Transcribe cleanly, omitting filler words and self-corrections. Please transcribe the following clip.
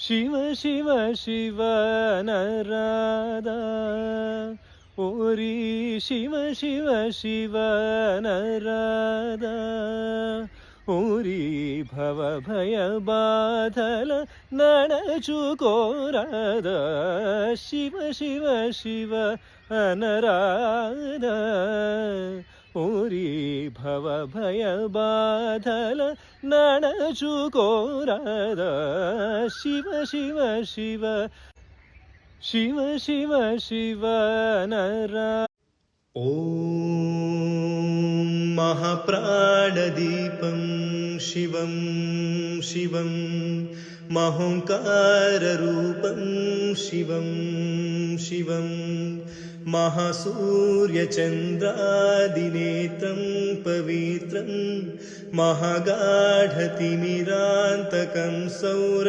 ಶಿವ ಶಿವ ಶಿವ ನರಾದ ಓರಿ ಶಿವ ಶಿವ ಶಿವ ನರಾದ ಓರಿ ಭವ ಭಯ ಬಾಧಲ ನಣಚುಕೋರದ ಶಿವ ಶಿವ ಶಿವ ಅನರಾದ ಓರಿ ಭವ ಭಯ ಬಾಧಲ ನಣಚುಕೋರದ ಶಿವ ಶಿವ ಶಿವ ಶಿವ ಶಿವ ಶಿವ ನರ ಓಂ ಮಹಾಪ್ರಾಣದೀಪಂ ಶಿವಂ ಶಿವಂ ಮಹೋಂಕಾರರೂಪಂ ಶಿವಂ ಶಿವಂ ಮಹಾಸೂರ್ಯಚಂದ್ರಾದಿನೇತ್ರಂ ಪವಿತ್ರಂ ಮಹಾಗಾಢತಿಮಿರಾಂತಕಂ ಸೌರ